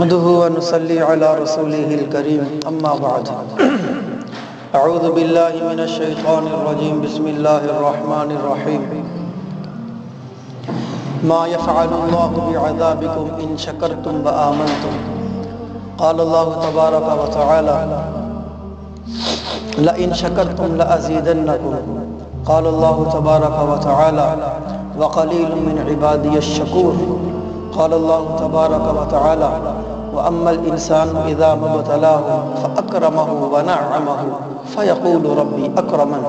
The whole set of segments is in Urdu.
نحمده ونصلي على رسوله الكريم أما بعد أعوذ بالله من الشيطان الرجيم بسم الله الرحمن الرحيم ما يفعل الله بعذابكم إن شكرتم وآمنتم قال الله تبارك وتعالى لئن شكرتم لأزيدنكم قال الله تبارك وتعالى وقليل من عبادي الشكور قال الله تبارك وتعالى وأما الإنسان إذا ما ابتلاه فأكرمه ونعمه فيقول ربي أكرمن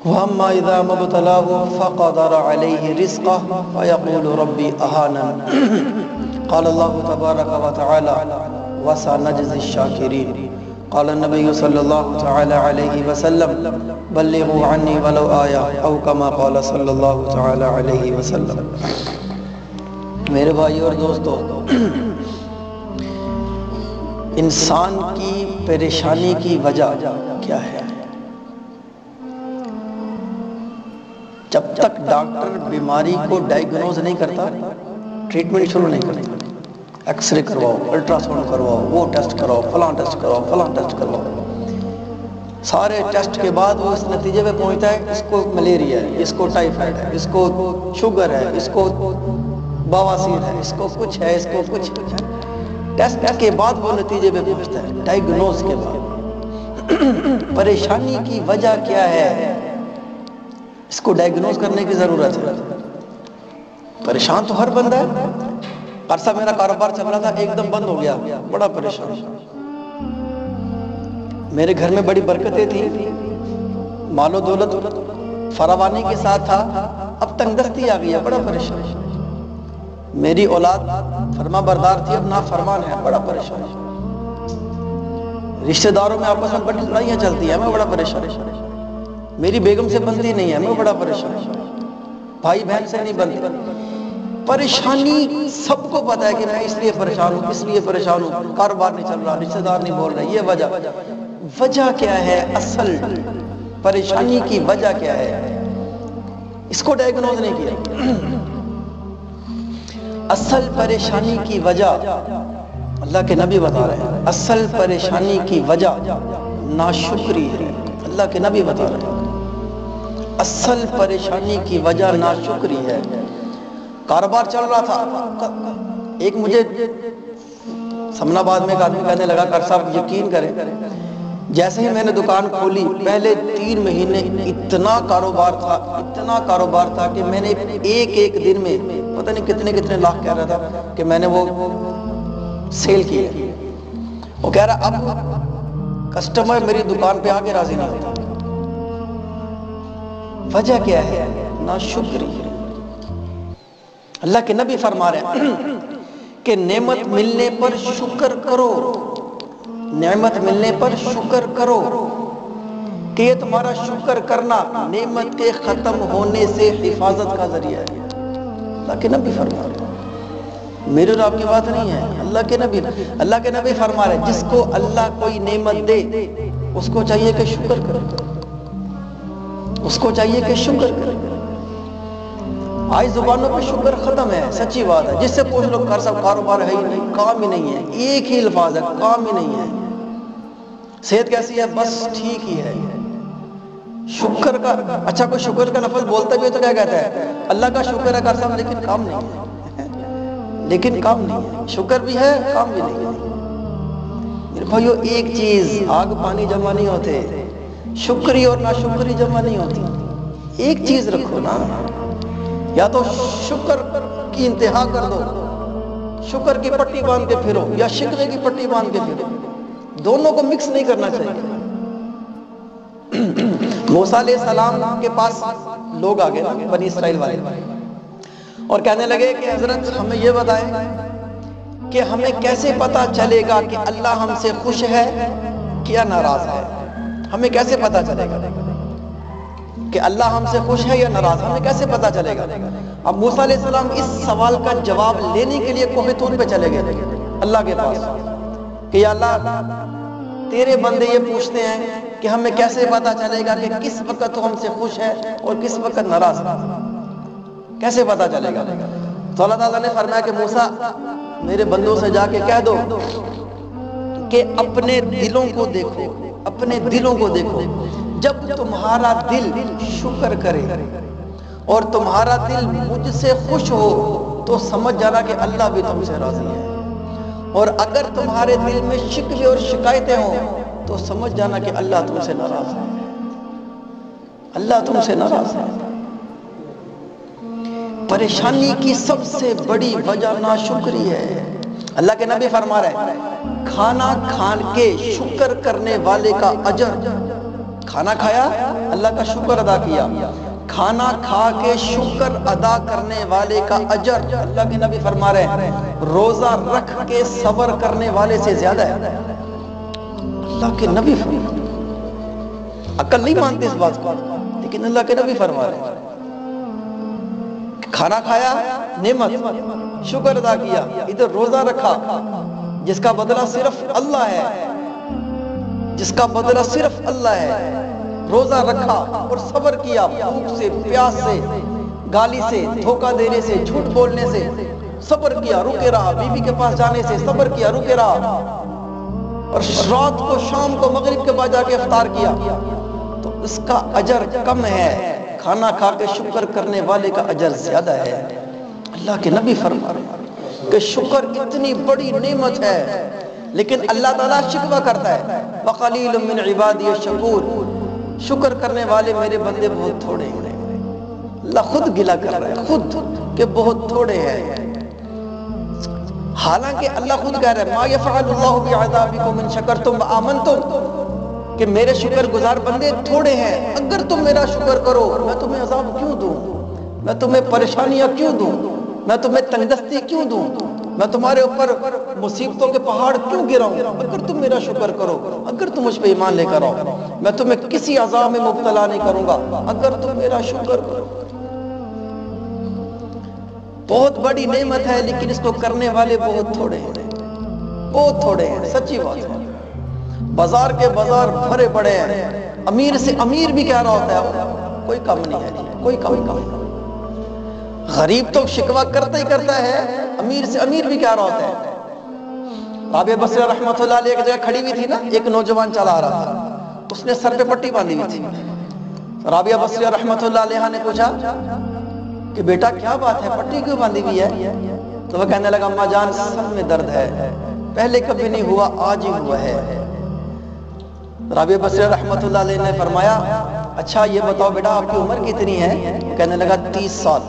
وأما إذا ما ابتلاه فقدر عليه رزقه فيقول ربي أهانن قال الله تبارك وتعالى وسنجزي الشاكرين قال النبي صلى الله تعالى عليه وسلم بلغوا عني ولو آية أو كما قال صلى الله تعالى عليه وسلم. میرے بھائی اور دوستو، انسان کی پریشانی کی وجہ کیا ہے؟ جب تک ڈاکٹر بیماری کو ڈائیگنوز نہیں کرتا، ٹریٹمنٹ شروع نہیں کرتا، ایکس رے کرواؤ، الٹرا ساؤنڈ کرواؤ، وہ ٹیسٹ کراؤ، فلاں ٹیسٹ کراؤ، فلاں ٹیسٹ کرواؤ، سارے ٹیسٹ کے بعد وہ اس نتیجے پہ پہنچتا ہے اس کو ملیریا ہے، اس کو ٹائیفائڈ ہے، اس کو شوگر ہے، اس کو بواسیر ہے، اس کو کچھ ہے، اس کو کچھ ہے. ٹیسٹ کے بعد وہ نتیجے پہ پہنچتا ہے، ڈائیگنوز کے بعد. پریشانی کی وجہ کیا ہے؟ اس کو ڈائیگنوز کرنے کی ضرورت ہے. پریشان تو ہر بندہ ہے. عرصہ میرا کاروبار چل رہا تھا، ایک دم بند ہو گیا، بڑا پریشان. میرے گھر میں بڑی برکتیں تھیں، مال و دولت فراوانی کے ساتھ تھا، اب تنگ دستی آ گئی ہے، بڑا پریشان. میری اولاد فرما بردار تھی، اب نافرمان ہے، بڑا پریشان. رشتہ داروں میں آپس میں بڑی لڑائیاں چلتی ہیں، میں بڑا پریشان. میری بیگم سے بنتی نہیں ہے، میں بڑا پریشان. بھائی بہن سے نہیں بنتی. پریشانی سب کو پتا ہے کہ میں اس لیے پریشان ہوں، اس لیے پریشان ہوں، کاروبار نہیں چل رہا، رشتہ دار نہیں بول رہے. یہ وجہ کیا ہے؟ اصل پریشانی کی وجہ کیا ہے؟ اس کو ڈائیگنوز نہیں کیا. اصل پریشانی کی وجہ اللہ کے نبی بتا رہے ہیں، اصل پریشانی کی وجہ ناشکری ہے. اللہ کے نبی بتا رہے ہیں اصل پریشانی کی وجہ ناشکری ہے. کاروبار چل رہا تھا، ایک مجھے سمن آباد میں ایک آدمی کہنے لگا کہ صاحب یقین کریں، جیسے ہی میں نے دکان کھولی پہلے 3 مہینے اتنا کاروبار تھا کہ میں نے ایک دن میں پتہ نہیں کتنے لاکھ کہہ رہا تھا کہ میں نے وہ سیل کیا. وہ کہہ رہا اب کسٹمر میری دکان پہ آگے راضی نہیں ہوتا. وجہ کیا ہے؟ ناشکری ہے. اللہ کے نبی فرما رہے ہیں کہ نعمت ملنے پر شکر کرو، نعمت ملنے پر شکر کرو، کہ یہ تمہارا شکر کرنا نعمت کے ختم ہونے سے حفاظت کا ذریعہ ہے. اللہ کے نبی فرما رہے ہیں، میرے اور آپ کی بات نہیں ہے، اللہ کے نبی فرما رہے ہیں جس کو اللہ کوئی نعمت دے اس کو چاہیے کہ شکر کرے، اس کو چاہیے کہ شکر کرے. آج زبانوں پہ شکر ختم ہے، سچی بات ہے. جس سے پوچھ لو کر سب کاروبار ہے ہی نہیں، کام ہی نہیں ہے، ایک ہی الفاظ ہے، کام ہی نہیں ہے. صحت کیسی ہے؟ بس ٹھیک ہی ہے. شکر کا اچھا کوئی شکر کا لفظ بولتا بھی ہے تو کیا کہتا ہے؟ اللہ کا شکر ہے کر سب، لیکن کام نہیں ہے. شکر بھی ہے، کام بھی نہیں ہے. میرے بھائیو، ایک چیز آگ پانی جمع نہیں ہوتے، شکری اور ناشکری جمع نہیں ہوتی. ایک چیز رکھو نا، یا تو شکر کی انتہا کر دو، شکر کی پٹی باندھ کے پھرو، یا شکوے کی پٹی باندھ کے پھرو. دونوں کو مکس نہیں کرنا چاہیے. موسیٰ علیہ السلام کے پاس لوگ آگے بنی اسرائیل والے اور کہنے لگے کہ حضرت ہمیں یہ بتائیں کہ ہمیں کیسے پتا چلے گا کہ اللہ ہم سے خوش ہے یا ناراض ہے؟ ہمیں کیسے پتا چلے گا کہ اللہ ہم سے خوش ہے یا ناراض؟ ہمیں کیسے پتا چلے گا؟ اب موسیٰ علیہ السلام اس سوال کا جواب لینے کے لیے کوہ طور پہ چلے گئے اللہ کے پاس کہ یا اللہ تیرے بندے یہ پوچھتے ہیں کہ ہمیں کیسے پتا چلے گا کہ کس وقت تو ہم سے خوش ہے اور کس وقت ناراض ہے؟ کیسے پتا چلے گا؟ تو اللہ تعالیٰ نے فرمایا کہ موسیٰ میرے بندوں سے جا کے کہہ دو کہ اپنے دلوں کو دیکھو، اپنے دلوں کو دیکھو، جب تمہارا دل شکر کرے اور تمہارا دل مجھ سے خوش ہو تو سمجھ جانا کہ اللہ بھی تم سے راضی ہے، اور اگر تمہارے دل میں شکوے اور شکایتیں ہوں تو سمجھ جانا کہ اللہ تم سے ناراض ہے، اللہ تم سے ناراض ہے۔ پریشانی کی سب سے بڑی وجہ ناشکری ہے۔ اللہ کے نبی فرما رہے ہیں کھانا کھان کے شکر کرنے والے کا اجر، کھانا کھایا اللہ کا شکر ادا کیا، کھانا کھا کے شکر ادا کرنے والے کا اجر اللہ کے نبی فرما رہے ہیں روزہ رکھ کے صبر کرنے والے سے زیادہ ہے۔ اللہ کے نبی فرما رہے ہیں، عقل نہیں مانتے اس بات کو، لیکن اللہ کے نبی فرما رہے ہیں کھانا کھایا نعمت، شکر ادا کیا، ادھر روزہ رکھا جس کا بدلہ صرف اللہ ہے، جس کا بدلہ صرف اللہ ہے، روزہ رکھا اور صبر کیا، بھوک سے، پیاس سے، گالی سے، دھوکہ دینے سے، جھوٹ بولنے سے صبر کیا، رکے رہا، بیوی کے پاس جانے سے صبر کیا، رکے رہا، اور رات کو شام کو مغرب کے بعد جا کے افطار کیا، تو اس کا اجر کم ہے، کھانا کھا کے شکر کرنے والے کا اجر زیادہ ہے۔ اللہ کے نبی فرما رہے ہیں کہ شکر اتنی بڑی نعمت ہے، لیکن اللہ تعالیٰ شکوہ کرتا ہے وَقَلِيلٌ مِّنْ عِبَادِيَ الشَّكُورُ، شکر کرنے والے میرے بندے بہت تھوڑے ہیں۔ اللہ خود گلہ کر رہا ہے خود کہ بہت تھوڑے ہیں، حالانکہ اللہ خود کہہ رہا ہے مَا يَفْعَلُ اللَّهُ بِعَذَابِكُم إِن شَكَرْتُمْ وَآمَنْتُمْ، کہ میرے شکر گزار بندے تھوڑے ہیں، اگر تم میرا شکر کرو میں تمہیں عذاب کیوں دوں، میں تمہیں پریشانیاں کیوں دوں، میں تمہیں تنگ دستی کیوں دوں، میں تمہارے اوپر مصیبتوں کے پہاڑ کیوں گراؤں، اگر تم میرا شکر کرو، اگر تم مجھ پہ ایمان لے کر آؤ میں تمہیں کسی عذاب میں مبتلا نہیں کروں گا اگر تم میرا شکر کرو۔ بہت بڑی نعمت ہے لیکن اس کو کرنے والے بہت تھوڑے ہیں، بہت تھوڑے ہیں، سچی بات ہے۔ بازار کے بازار بھرے پڑے ہیں، امیر سے امیر بھی کہہ رہا ہوتا ہے کوئی کم نہیں ہے، کوئی کم نہیں، غریب تو شکوہ کرتا ہی کرتا ہے، امیر سے امیر بھی کہہ رہا ہوتا ہے۔ رابعہ بصری رحمۃ اللہ علیہ ایک جگہ کھڑی ہوئی تھی نا، ایک نوجوان چلا آ رہا تھا، اس نے سر پہ پٹی باندھی ہوئی تھی۔ رابعہ بصری رحمۃ اللہ علیہ نے پوچھا کہ بیٹا کیا بات ہے، پٹی کیوں باندھی ہوئی ہے؟ تو وہ کہنے لگا اماں جان سر میں درد ہے، پہلے کبھی نہیں ہوا آج ہی ہوا ہے۔ رابعہ بصری رحمۃ اللہ علیہ نے فرمایا اچھا یہ بتاؤ بیٹا آپ کی عمر کتنی ہے؟ کہنے لگا 30 سال۔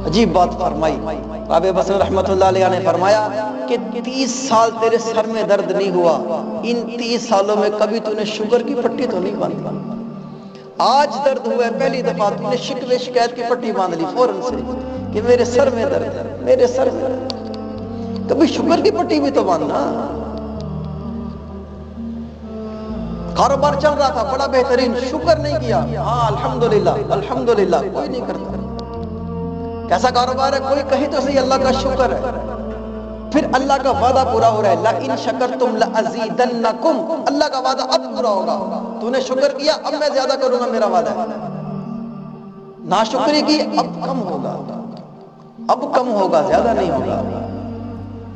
عجیب بات فرمائی، رابعہ بصری رحمۃ اللہ علیہ نے فرمایا کہ 30 سال تیرے سر میں درد نہیں ہوا، ان 30 سالوں میں کبھی تو نے شوگر کی پٹی تو نہیں باندھی، آج درد ہوا ہے پہلی دفعہ تو نے شکوے شکایت کی پٹی باندھ لی فوراً سے کہ میرے سر میں درد ہے، میرے سر میں درد، کبھی شوگر کی پٹی بھی تو باندھنا۔ کاروبار چل رہا تھا بڑا بہترین، شکر نہیں کیا، ہاں الحمدللہ الحمدللہ، کوئی نہیں کرتا۔ کیسا کاروبار ہے؟ کوئی کہیں تو صحیح اللہ کا شکر ہے، پھر اللہ کا وعدہ پورا ہو رہا ہے لَإِن شَكَرْتُمْ لَأَزِيدَنَّكُمْ، اللہ کا وعدہ اب پورا ہوگا، تو نے شکر کیا اب میں زیادہ کروں گا، میرا وعدہ ہے۔ ناشکری کی اب کم ہوگا، اب کم ہوگا، زیادہ نہیں ہوگا۔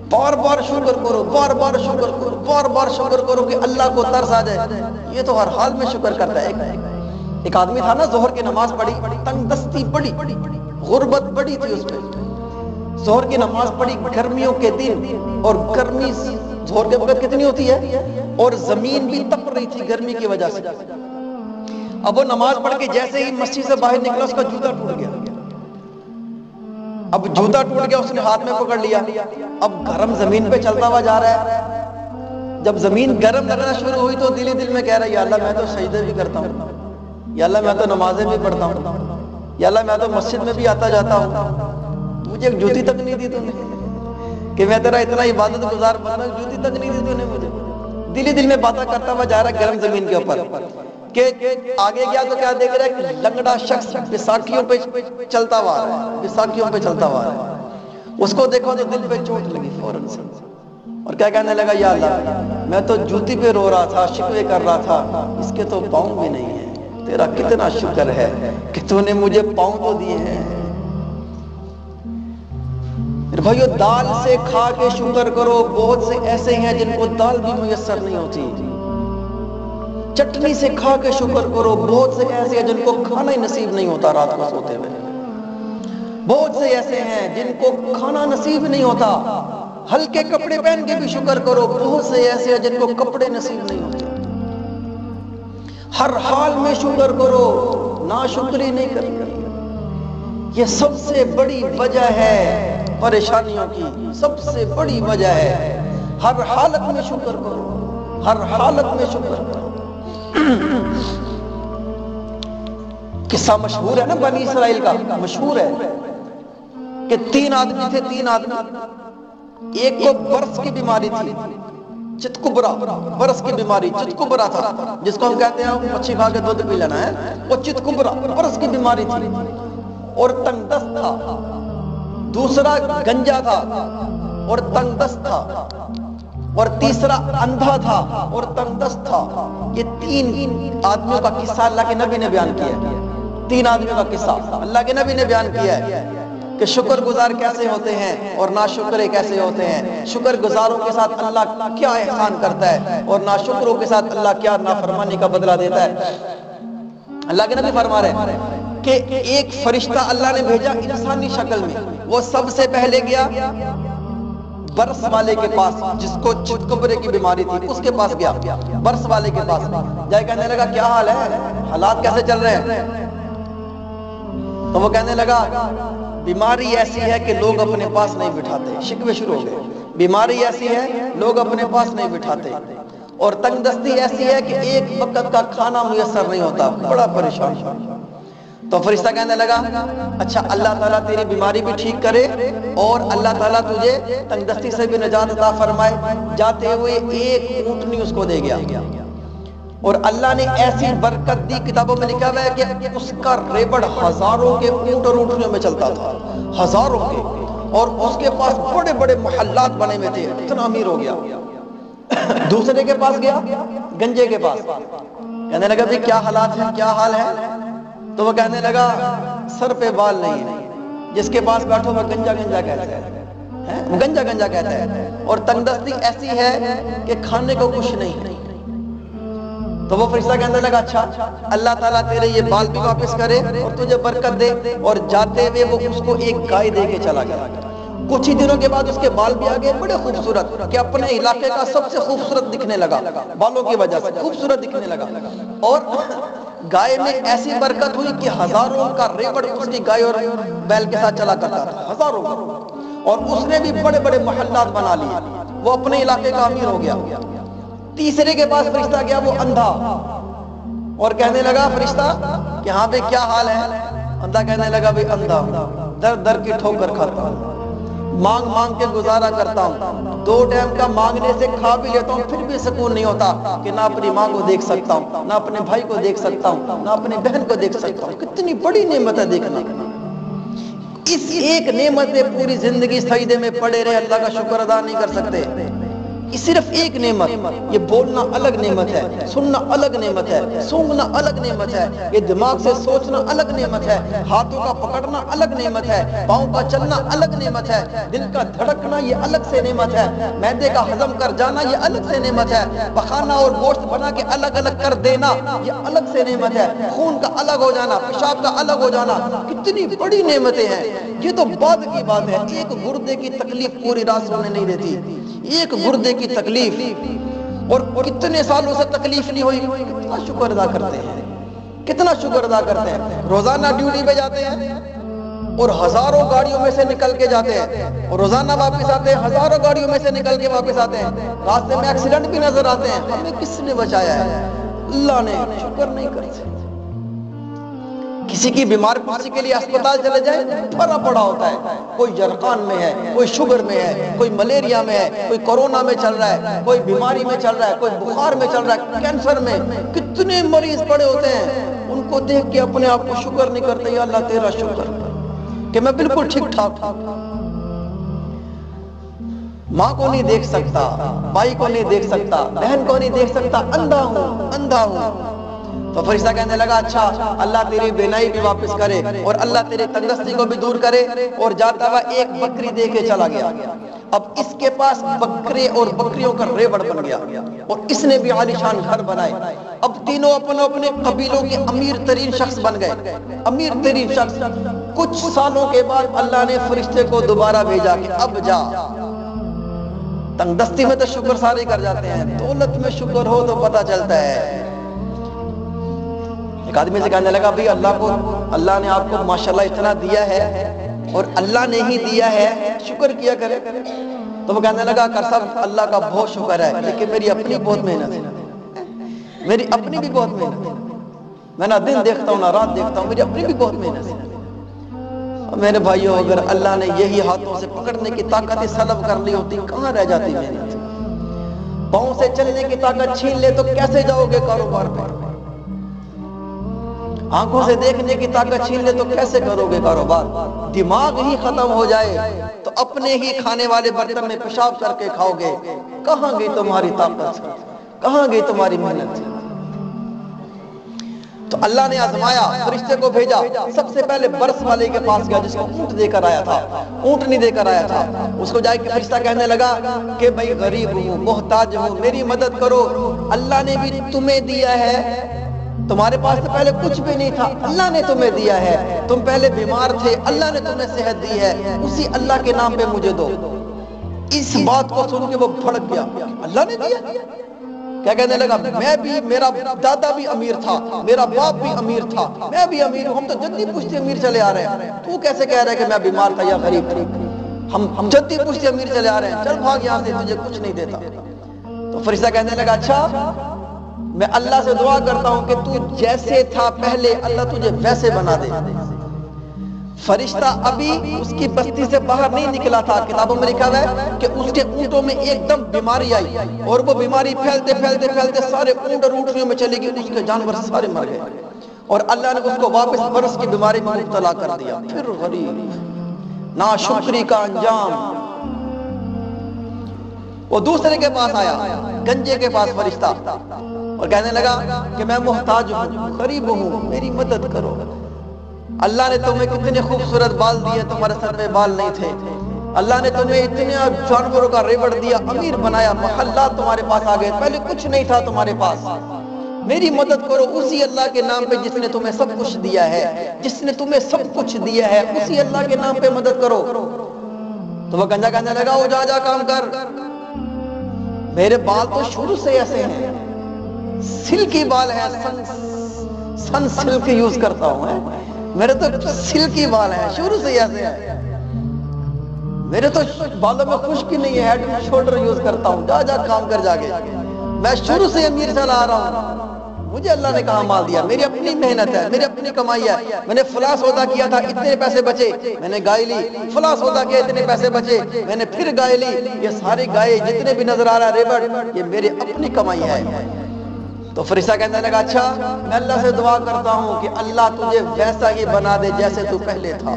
بار بار شکر کرو، بار بار شکر کرو، بار بار شکر کرو کہ اللہ کو ترس آ جائے، یہ تو ہر حال میں شکر کرتا ہے۔ ایک آدمی تھا نا ظہر کی نماز پڑھی، تنگ دستی بڑی، غربت بڑی تھی اس پہ، ظہر کی نماز پڑھی گرمیوں کے دن، اور گرمی ظہر کے وقت کتنی ہوتی ہے، اور زمین بھی تپ رہی تھی گرمی کی وجہ سے۔ اب وہ نماز پڑھ کے جیسے ہی مسجد سے باہر نکلا اس کا جوتا ٹوٹ گیا، اب جوتا ٹوٹ گیا، اس نے ہاتھ میں پکڑ لیا، اب گرم زمین پہ چلتا ہوا جا رہا ہے، جب زمین گرم لگنا شروع ہوئی تو دل ہی دل میں کہہ رہا ہے یا اللہ میں تو سجدے بھی کرتا ہوں، یا اللہ میں تو نمازیں بھی پڑھتا ہوں، یا اللہ میں تو مسجد میں بھی آتا جاتا ہوں، مجھے ایک جوتی تک نہیں دی تو نے، کہ میں تیرا اتنا عبادت گزار بندہ، جوتی تک نہیں دی تو نے مجھے۔ دل ہی دل میں باتیں کرتا ہوا جا رہا ہے گرم زمین کے اوپر، کہ آگے گیا تو کیا دیکھ رہا ہے کہ لنگڑا شخص بیساکھیوں پہ چلتا ہوا رہا ہے، بیساکھیوں پہ چلتا ہوا رہا ہے، اس کو دیکھو تو دل پہ چوٹ لگی فوراً سے، اور کیا کہنے لگا یا اللہ میں تو جوتی پہ رو رہا تھا، شکوے کر رہا تھا، اس کے تو پاؤں بھی نہیں ہیں، تیرا کتنا شکر ہے کہ تو نے مجھے پاؤں تو دیے ہیں۔ بھائیو دال سے کھا کے شکر کرو، بہت سے ایسے ہیں جن کو دال بھی میسر نہیں ہوتی۔ چٹنی سے کھا کے شکر کرو، بہت سے ایسے ہیں جن کو کھانا ہی نصیب نہیں ہوتا رات کو سوتے ہوئے۔ بہت سے ایسے ہیں جن کو کھانا نصیب نہیں ہوتا، ہلکے کپڑے پہن کے بھی شکر کرو، بہت سے ایسے ہیں جن کو کپڑے نصیب نہیں ہوتے۔ ہر حال میں شکر کرو، ناشکری نہیں کرنی۔ یہ سب سے بڑی وجہ ہے پریشانیوں کی، سب سے بڑی وجہ ہے۔ ہر حالت میں شکر کرو، ہر حالت میں شکر کرو۔ قصہ مشہور ہے نا بنی اسرائیل کا، مشہور ہے کہ 3 آدمی تھے، 3 آدمی، ایک کو برس کی بیماری تھی، چتکبرا، برس کی بیماری چتکبرا تھا، جس کو ہم کہتے ہیں مچھی کھا کے دودھ پی لینا ہے، وہ چتکبرا برس کی بیماری تھی اور تنگ دست تھا۔ دوسرا گنجا تھا اور تنگ دست تھا، اور تیسرا اندھا تھا اور تنگ دست تھا۔ یہ 3 آدمیوں کا قصہ اللہ کے نبی نے بیان کیا ہے۔ 3 آدمیوں کا قصہ اللہ کے نبی نے بیان کیا ہے کہ شکر گزار کیسے ہوتے ہیں اور ناشکرے کیسے ہوتے ہیں، شکر گزاروں کے ساتھ اللہ کیا احسان کرتا ہے اور ناشکروں کے ساتھ اللہ کیا نافرمانی کا بدلہ دیتا ہے۔ اللہ کے نبی فرما رہے ہیں کہ ایک فرشتہ اللہ نے بھیجا انسانی شکل میں، وہ سب سے پہلے گیا برس والے کے پاس، جس کو چتکبرے کی بیماری تھی، اس کے پاس گیا، برس والے کے پاس جائے، کہنے لگا کیا حال ہے، حالات کیسے چل رہے ہیں؟ تو وہ کہنے لگا بیماری ایسی ہے کہ لوگ اپنے پاس نہیں بٹھاتے، شکوے شروع ہو گئے، بیماری ایسی ہے لوگ اپنے پاس نہیں بٹھاتے، اور تنگ دستی ایسی ہے کہ ایک وقت کا کھانا میسر نہیں ہوتا، بڑا پریشان۔ تو فرشتہ کہنے لگا اچھا اللہ تعالیٰ تیری بیماری بھی ٹھیک کرے اور اللہ تعالیٰ تجھے تنگ دستی سے بھی نجات عطا فرمائے۔ جاتے ہوئے ایک اونٹنی اس کو دے گیا، اور اللہ نے ایسی برکت دی، کتابوں میں لکھا ہوا ہے کہ اس کا ریبڑ ہزاروں کے اونٹ اور اونٹنیوں میں چلتا تھا، ہزاروں کے، اور اس کے پاس بڑے بڑے محلات بنے ہوئے تھے، اتنا امیر ہو گیا۔ دوسرے کے پاس گیا، گنجے کے پاس، کہنے لگا بھی کیا حالات ہیں، کیا حال ہے؟ تو وہ کہنے لگا سر پہ بال نہیں ہے، جس کے پاس بیٹھو وہ گنجا گنجا کہتا ہے، وہ گنجا گنجا کہتا ہے، اور تنگ دستی ایسی ہے کہ کھانے کو کچھ نہیں۔ تو وہ فرشتہ کہنے لگا اچھا اللہ تعالیٰ تیرے یہ بال بھی واپس کرے اور تجھے برکت دے، اور جاتے ہوئے وہ اس کو ایک گائے دے کے چلا گیا۔ کچھ ہی دنوں کے بعد اس کے بال بھی آگے بڑے خوبصورت، کہ اپنے علاقے کا سب سے خوبصورت دکھنے لگا، بالوں کی وجہ سے خوبصورت دکھنے لگا، اور گائے میں ایسی برکت ہوئی کہ ہزاروں کا ریوڑ اس کی گائے اور بیل کے ساتھ چلا کرتا تھا، ہزاروں کا، اور اس نے بھی بڑے بڑے محلات بنا لیے، وہ اپنے علاقے کا امیر ہو گیا۔ تیسرے کے پاس فرشتہ گیا، وہ اندھا، اور کہنے لگا فرشتہ کہ ہاں بھئی کیا حال ہے؟ اندھا کہنے لگا بھئی اندھا، در در کی ٹھوکر کھاتا ہوں، مانگ مانگ کے گزارا کرتا ہوں، 2 ٹائم کا مانگنے سے کھا بھی لیتا ہوں، پھر بھی سکون نہیں ہوتا کہ نہ اپنی ماں کو دیکھ سکتا ہوں، نہ اپنے بھائی کو دیکھ سکتا ہوں، نہ اپنی بہن کو دیکھ سکتا ہوں۔ کتنی بڑی نعمت ہے دیکھنا، اس ایک نعمت میں پوری زندگی سجدے میں پڑے رہے، اللہ کا شکر ادا نہیں کر سکتے۔ یہ صرف ایک نعمت، یہ بولنا الگ نعمت ہے، سننا الگ نعمت ہے، سونگنا الگ نعمت ہے، یہ دماغ سے سوچنا الگ نعمت ہے، ہاتھوں کا پکڑنا الگ نعمت ہے، پاؤں کا چلنا الگ نعمت ہے، دل کا دھڑکنا یہ الگ سے نعمت ہے، معدے کا ہضم کر جانا یہ الگ سے نعمت ہے، پخانا اور گوشت بنا کے الگ الگ کر دینا یہ الگ سے نعمت ہے، خون کا الگ ہو جانا، پیشاب کا الگ ہو جانا، کتنی بڑی نعمتیں ہیں۔ یہ تو بعد کی بات ہے، ایک گردے کی تکلیف پوری رات سونے نہیں دیتی، ایک گردے کی تکلیف، اور کتنے سالوں سے تکلیف نہیں ہوئی، کتنا شکر ادا کرتے ہیں، کتنا شکر ادا کرتے ہیں۔ روزانہ ڈیوٹی پہ جاتے ہیں اور ہزاروں گاڑیوں میں سے نکل کے جاتے ہیں، اور روزانہ واپس آتے ہیں، ہزاروں گاڑیوں میں سے نکل کے واپس آتے ہیں، راستے میں ایکسیڈنٹ بھی نظر آتے ہیں، ہمیں کس نے بچایا ہے؟ اللہ نے۔ شکر نہیں کرتے۔ کسی کی بیمار پرسی کے لیے اسپتال چلے جائیں، بھرا پڑا ہوتا ہے، کوئی جرقان میں ہے، کوئی شوگر میں ہے، کوئی ملیریا میں ہے، کوئی کورونا میں چل رہا ہے، کوئی بیماری میں چل رہا ہے، کوئی بخار میں چل رہا ہے، کینسر میں، کتنے مریض پڑے ہوتے ہیں، ان کو دیکھ کے اپنے آپ کو شکر نہیں کرتے، یا اللہ تیرا شکر کہ میں بالکل ٹھیک ٹھاک ہوں، ماں کو نہیں دیکھ سکتا، بھائی کو نہیں دیکھ سکتا، بہن کو نہیں دیکھ سکتا، اندھا ہوں، اندھا ہوں۔ تو فرشتہ کہنے لگا اچھا اللہ تیری بینائی بھی واپس کرے اور اللہ تیرے تندرستی کو بھی دور کرے، اور جاتا ہوا ایک بکری دے کے چلا گیا۔ اب اس کے پاس بکرے اور بکریوں کا ریوڑ بن گیا اور اس نے بھی عالیشان گھر بنائے۔ اب تینوں اپنے قبیلوں کے امیر ترین شخص بن گئے، امیر ترین شخص۔ کچھ سالوں کے بعد اللہ نے فرشتے کو دوبارہ بھیجا کہ اب جا۔ تنگ دستی میں تو شکر ساری کر جاتے ہیں، دولت میں شکر ہو تو پتہ چلتا ہے۔ ایک آدمی سے کہنے لگا بھئی اللہ نے آپ کو ماشاءاللہ اتنا دیا ہے اور اللہ نے ہی دیا ہے، شکر کیا کرے۔ تو وہ کہنے لگا کر صاحب اللہ کا بہت شکر ہے، لیکن میری اپنی بہت محنت ہے، میری اپنی بھی بہت محنت ہے، میں نہ دن دیکھتا ہوں نہ رات دیکھتا ہوں، میری اپنی بھی بہت محنت ہے۔ میرے بھائیوں اگر اللہ نے یہی ہاتھوں سے پکڑنے کی طاقت ہی سلب کر لی ہوتی کہاں رہ جاتی محنت؟ پاؤں سے چلنے کی طاقت چھین لے تو کیسے جاؤ گے کاروبار پہ؟ آنکھوں سے دیکھنے کی طاقت چھین لے تو کیسے کرو گے کاروبار؟ دماغ ہی ختم ہو جائے تو اپنے ہی کھانے والے برتن میں پیشاب کر کے کھاؤ گے۔ کہاں گئی تمہاری طاقت؟ کہاں گئی تمہاری محنت؟ تو اللہ نے آزمایا، فرشتے کو بھیجا۔ سب سے پہلے برس والے کے پاس گیا جس کو اونٹ دے کر آیا تھا، اونٹ نہیں دے کر آیا تھا۔ اس کو جائے کہ فرشتہ کہنے لگا کہ بھئی غریب ہوں، محتاج ہوں، میری مدد کرو۔ اللہ نے بھی تمہیں دیا ہے، تمہارے پاس سے پہلے کچھ بھی نہیں تھا، اللہ نے تمہیں دیا ہے۔ تم پہلے بیمار تھے، اللہ نے تمہیں صحت دی ہے، اسی اللہ کے نام پہ مجھے دو۔ اس بات کو سن کے وہ بھڑک گیا، اللہ نے دیا؟ کیا کہنے لگا میں بھی، میرا دادا بھی امیر تھا، میرا باپ بھی امیر تھا، میں بھی امیر ہوں، ہم تو جدی پوچھتے امیر چلے آ رہے ہیں، تو کیسے کہہ رہے ہیں کہ میں بیمار تھا یا غریب تھا؟ ہم جدی پوچھتے امیر چلے آ رہے ہیں، چل بھاگ یہاں سے، تجھے کچھ نہیں دیتا۔ تو فرشتہ کہنے لگا اچھا میں اللہ سے دعا کرتا ہوں کہ تو جیسے تھا پہلے اللہ تجھے ویسے بنا دے۔ فرشتہ ابھی اس کی بستی سے باہر نہیں نکلا تھا، کتابوں میں لکھا ہے کہ اس کے اونٹوں میں ایک دم بیماری آئی اور وہ بیماری پھیلتے پھیلتے پھیلتے سارے اونٹ اور اونٹنیوں میں چلی گئی، اس کے جانور سارے مر گئے اور اللہ نے اس کو واپس برس کی بیماری میں مبتلا کر دیا۔ پھر غریب ناشکری کا انجام۔ وہ دوسرے کے پاس آیا، گنجے کے پاس فرشتہ، اور کہنے لگا کہ میں محتاج ہوں، غریب ہوں، میری مدد کرو۔ اللہ نے تمہیں کتنے خوبصورت بال دیے، تمہارے سر میں بال نہیں تھے۔ اللہ نے تمہیں اتنے جانوروں کا ریوڑ دیا، امیر بنایا، محلات تمہارے پاس آ گئے، پہلے کچھ نہیں تھا تمہارے پاس۔ میری مدد کرو اسی اللہ کے نام پہ جس نے تمہیں سب کچھ دیا ہے، جس نے تمہیں سب کچھ دیا ہے، اسی اللہ کے نام پہ مدد کرو۔ تو وہ گنجا کہنے لگا وہ جا کام کر، میرے بال تو شروع سے ایسے ہیں، سلکی بال ہے، سن سلک یوز کرتا ہوں، میرے تو سلکی بال ہیں، شروع سے ایسے ہیں، میرے تو بالوں میں خشکی نہیں ہے، ہیڈ اینڈ شولڈر یوز کرتا ہوں، جا کام کر جا کے، میں شروع سے امیر چلا آ رہا ہوں، مجھے اللہ نے کہاں مال دیا؟ میری اپنی محنت ہے، میری اپنی کمائی ہے، میں نے فلاں سودا کیا تھا، اتنے پیسے بچے، میں نے گائے لی، فلاں سودا کیا اتنے پیسے بچے، میں نے پھر گائے لی، یہ ساری گائے جتنے بھی نظر آ رہا ہے ریوڑ، یہ میری اپنی کمائی ہے۔ تو فرشتہ کہنے لگا اچھا میں اللہ سے دعا کرتا ہوں کہ اللہ تجھے ویسا ہی بنا دے جیسے تو پہلے تھا۔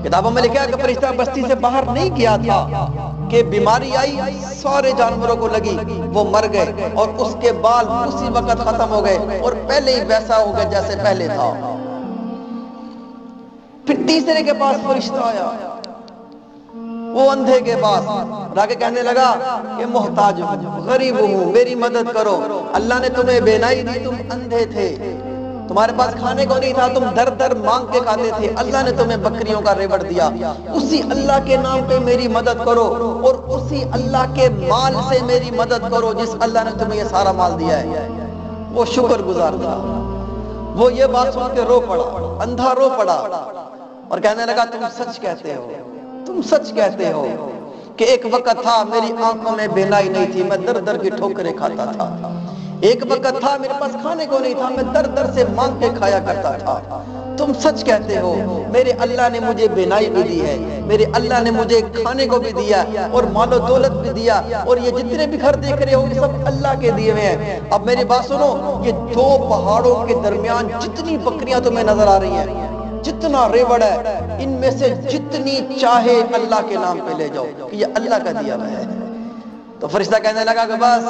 کتابوں میں لکھا ہے کہ فرشتہ بستی سے باہر نہیں گیا تھا کہ بیماری آئی، سارے جانوروں کو لگی، وہ مر گئے اور اس کے بال اسی وقت ختم ہو گئے اور پہلے ہی ویسا ہو گیا جیسے پہلے تھا۔ پھر تیسرے کے پاس فرشتہ آیا، وہ اندھے کے پاس راکے کہنے لگا کہ محتاج ہوں، غریب ہوں، میری مدد کرو۔ اللہ نے تمہیں بینائی دی، تم اندھے تھے، تمہارے پاس کھانے کو نہیں تھا، تم در در مانگ کے کھاتے تھے، اللہ نے تمہیں بکریوں کا ریوڑ دیا، اسی اللہ کے نام پہ میری مدد کرو اور اسی اللہ کے مال سے میری مدد کرو جس اللہ نے تمہیں یہ سارا مال دیا ہے۔ وہ شکر گزار تھا، وہ یہ بات سن کے رو پڑا، اندھا رو پڑا اور کہنے لگا تم سچ کہتے ہو، تم سچ کہتے ہو کہ ایک وقت تھا میری آنکھوں میں بینائی نہیں تھی، میں در در کی ٹھوکریں کھاتا تھا، ایک وقت تھا میرے پاس کھانے کو نہیں تھا، میں در در سے مانگ کے کھایا کرتا تھا۔ تم سچ کہتے ہو، میرے اللہ نے مجھے بینائی بھی دی ہے، میرے اللہ نے مجھے کھانے کو بھی دیا اور مال و دولت بھی دیا، اور یہ جتنے بھی گھر دیکھ رہے ہو یہ سب اللہ کے دیے ہوئے ہیں۔ اب میری بات سنو، یہ دو پہاڑوں کے درمیان جتنی بکریاں تمہیں نظر آ رہی ہیں، جتنا ریوڑ ہے، ان میں سے جتنی چاہے اللہ کے نام پہ لے جاؤ کہ یہ اللہ کا دیا ہوا ہے۔ تو فرشتہ کہنے لگا کہ بس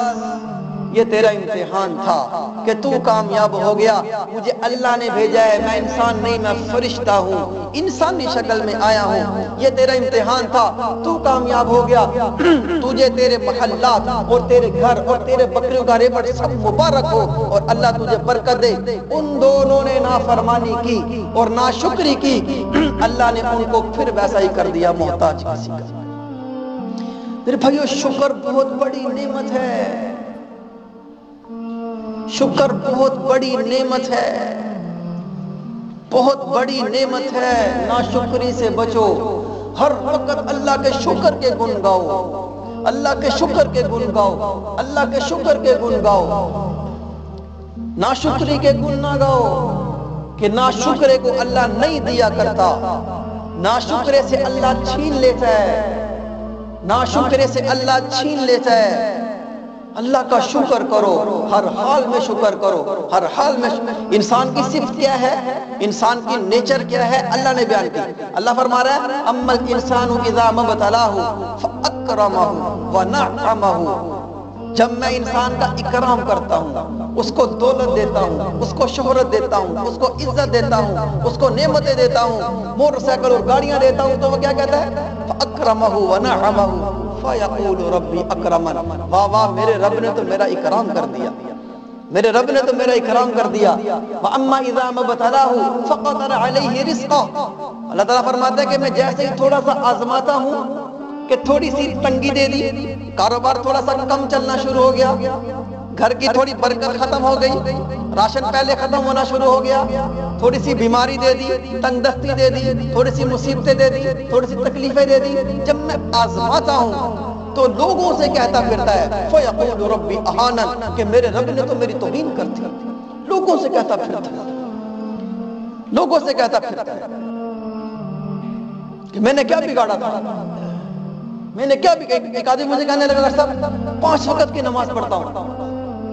یہ تیرا امتحان تھا کہ تو کامیاب ہو گیا. مجھے اللہ نے بھیجا ہے, میں انسان نہیں, میں فرشتہ ہوں, انسانی شکل میں آیا ہوں. یہ تیرا امتحان تھا, تو کامیاب ہو گیا. تجھے تیرے محلات اور تیرے گھر اور تیرے بکریوں کا ریوڑ سب مبارک ہو, اور اللہ تجھے برکت دے. ان دونوں نے نافرمانی کی اور ناشکری کی, اللہ نے ان کو پھر ویسا ہی کر دیا, محتاج کسی کا. میرے بھائیو, شکر بہت بڑی نعمت ہے. شکر بہت بڑی نعمت ہے, بہت بڑی نعمت ہے. ناشکری سے بچو, ہر وقت اللہ کے شکر کے گن گاؤ, اللہ کے شکر کے گن گاؤ, اللہ کے شکر کے گن گاؤ. ناشکری کے گن نہ گاؤ کہ ناشکرے کو اللہ نہیں دیا کرتا, ناشکرے سے اللہ چھین لیتا ہے, ناشکرے سے اللہ چھین لیتا ہے. اللہ کا شکر کرو, ہر حال میں شکر کرو, ہر حال میں. انسان کی صفت کیا ہے, انسان کی نیچر کیا ہے, اللہ نے بیان کی. اللہ فرما رہا ہے اما الانسان اذا ما ابتلاه فاکرمہ ونعمہ. جب میں انسان کا اکرام کرتا ہوں, اس کو دولت دیتا ہوں, اس کو شہرت دیتا ہوں, اس کو عزت دیتا ہوں, اس کو نعمتیں دیتا ہوں, موٹر سائیکل اور گاڑیاں دیتا ہوں, تو وہ کیا کہتا ہے, فاکرمہ ونعمہ فیقول ربی اکرمن. واہ واہ, میرے رب نے تو میرا اکرام کر دیا, میرے رب نے تو میرا اکرام کر دیا. وَأَمَّا إِذَا مَا ابْتَلَاهُ فَقَدَرَ عَلَيْهِ رِزْقَهُ. اللہ تعالیٰ فرماتا ہے کہ میں جیسے ہی تھوڑا سا آزماتا ہوں کہ تھوڑی سی تنگی دے دی, کاروبار تھوڑا سا کم چلنا شروع ہو گیا, گھر کی تھوڑی برکت ختم ہو گئی, راشن پہلے ختم ہونا شروع ہو گیا, تھوڑی سی بیماری دے دی, تنگ دستی دے دی, تھوڑی سی مصیبتیں دے دی, تھوڑی سی تکلیفیں دے دی. جب میں آزماتا ہوں تو لوگوں سے کہتا پھرتا ہے فَيَقُولُ رَبِّ أَهَانَنِ, کہ میرے رب نے تو میری توہین کر دی. لوگوں سے کہتا پھرتا ہے, لوگوں سے کہتا پھرتا ہے کہ میں نے کیا بگاڑا تھا, میں نے کیا بگاڑا. ایک آدمی مجھے کہنے لگا صاحب 5 وقت کی نماز پڑھتا ہوں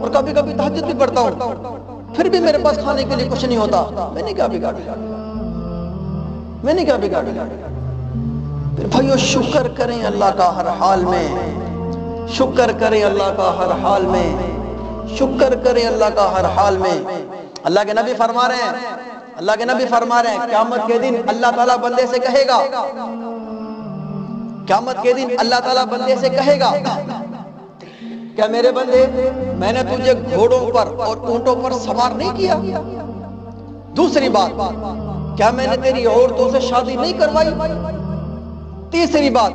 اور کبھی کبھی تہجد بھی پڑھتا ہوں, پھر بھی میرے پاس کھانے کے لیے کچھ نہیں ہوتا. میں نے کیا بگاڑا, میں نے کیا بگاڑا. پھر بھائیو, شکر کریں اللہ کا ہر حال میں, شکر کریں اللہ کا ہر حال میں, شکر کریں اللہ کا ہر حال میں. اللہ کے نبی فرما رہے ہیں, اللہ کے نبی فرما رہے ہیں قیامت کے دن اللہ تعالیٰ بندے سے کہے گا, قیامت کے دن اللہ تعالیٰ بندے سے کہے گا کیا میرے بندے, میں نے تجھے گھوڑوں پر اور اونٹوں پر سوار نہیں کیا. دوسری بات, کیا میں نے تیری عورتوں سے شادی نہیں کروائی. تیسری بات,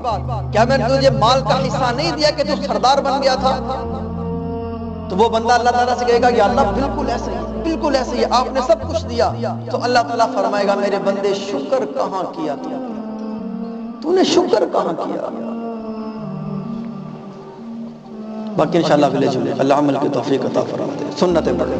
کیا میں نے تجھے مال کا حصہ نہیں دیا کہ تو سردار بن گیا تھا. تو وہ بندہ اللہ تعالیٰ سے کہے گا یا اللہ بالکل ایسے ہی, بالکل ایسے ہی, آپ نے سب کچھ دیا. تو اللہ تعالیٰ فرمائے گا میرے بندے شکر کہاں کیا تو نے, شکر کہاں کیا. باقی انشاءاللہ ملے جلے, اللہ عمل کی توفیق عطا فرمائے. سنتیں پڑھیں.